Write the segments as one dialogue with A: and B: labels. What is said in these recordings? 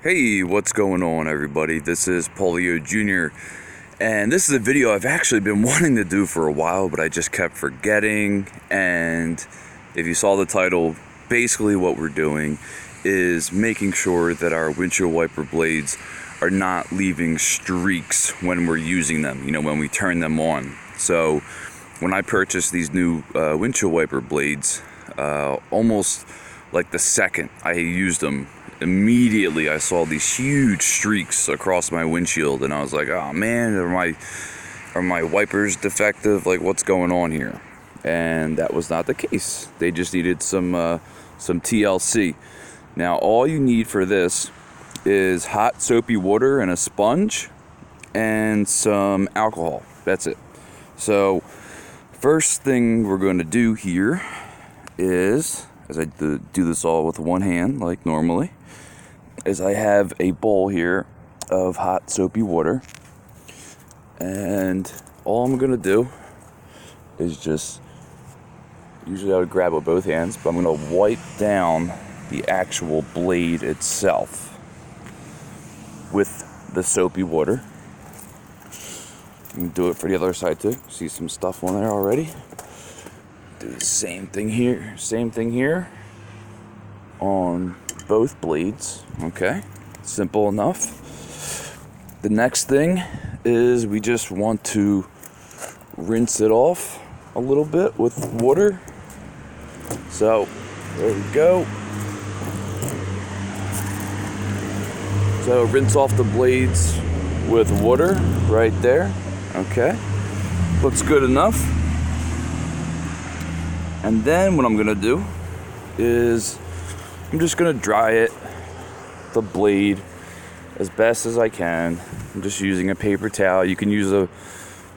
A: Hey, what's going on, everybody? This is Polio Jr. and this is a video I've actually been wanting to do for a while, but I just kept forgetting. And if you saw the title, basically what we're doing is making sure that our windshield wiper blades are not leaving streaks when we're using them, when we turn them on. So when I purchased these new windshield wiper blades, almost like the second I used them, immediately I saw these huge streaks across my windshield, and I was like, oh man, are my wipers defective? Like, what's going on here? And that was not the case. They just needed some TLC. Now all you need for this is hot soapy water and a sponge and some alcohol. That's it. So first thing we're going to do here is, as I do this all with one hand like normally, is I have a bowl here of hot soapy water, and all I'm gonna do is just, usually I would grab it with both hands, but I'm gonna wipe down the actual blade itself with the soapy water. You can do it for the other side too. See some stuff on there already. Do the same thing here on both blades. Okay, simple enough. The next thing is we just want to rinse it off a little bit with water. So there we go. So rinse off the blades with water right there. Okay, looks good enough. And then what I'm gonna do is I'm just gonna dry the blade as best as I can. I'm just using a paper towel. You can use a,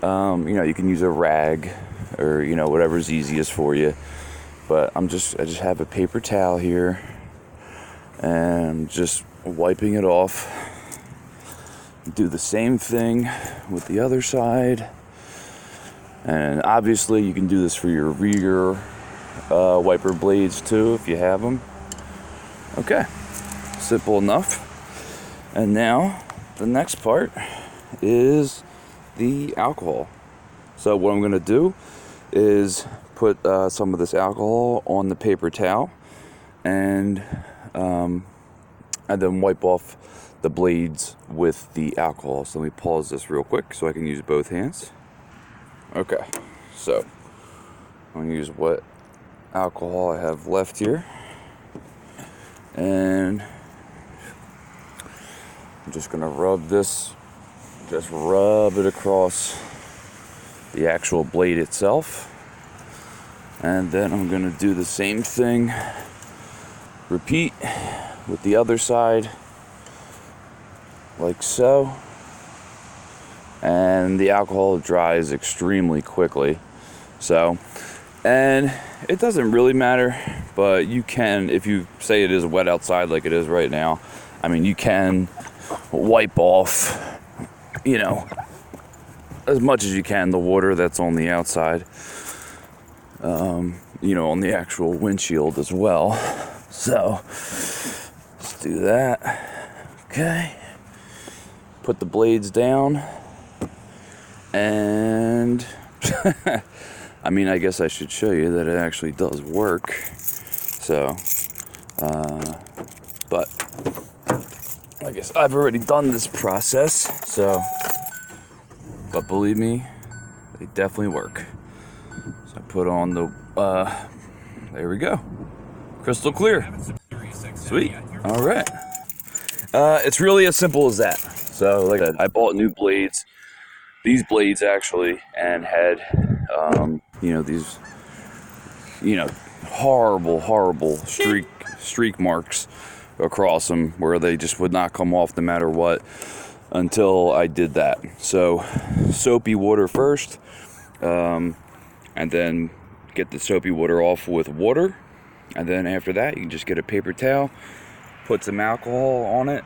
A: you can use a rag, or whatever's easiest for you. But I just have a paper towel here, and just wiping it off. Do the same thing with the other side. And obviously you can do this for your rear wiper blades too, if you have them. Okay, simple enough. And now the next part is the alcohol. So what I'm gonna do is put some of this alcohol on the paper towel, and then wipe off the blades with the alcohol. So let me pause this real quick so I can use both hands. Okay, so I'm gonna use what alcohol I have left here, and I'm just gonna rub it across the actual blade itself, and then I'm gonna do the same thing, repeat with the other side, like so. And the alcohol dries extremely quickly. So, and it doesn't really matter, but you can, if you say it is wet outside like it is right now, I mean, you can wipe off, as much as you can, the water that's on the outside, on the actual windshield as well. So, let's do that. Okay. Put the blades down. And I mean, I guess I should show you that it actually does work. So, but I guess I've already done this process, so, but believe me, they definitely work. So I put on the, there we go. Crystal clear. Sweet. All right. It's really as simple as that. So like I said, I bought new blades. These blades actually, and had, these, horrible streak marks across them where they just would not come off no matter what until I did that. So soapy water first, and then get the soapy water off with water. And then after that, you can just get a paper towel, put some alcohol on it,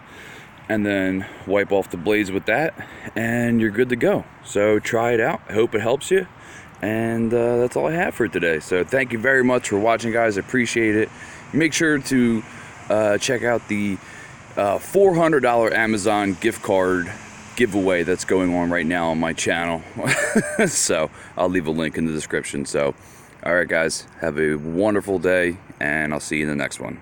A: and then wipe off the blades with that, and you're good to go. So try it out. I hope it helps you. And that's all I have for today. So thank you very much for watching, guys. I appreciate it. Make sure to check out the $400 Amazon gift card giveaway that's going on right now on my channel. So I'll leave a link in the description. So all right guys, have a wonderful day, and I'll see you in the next one.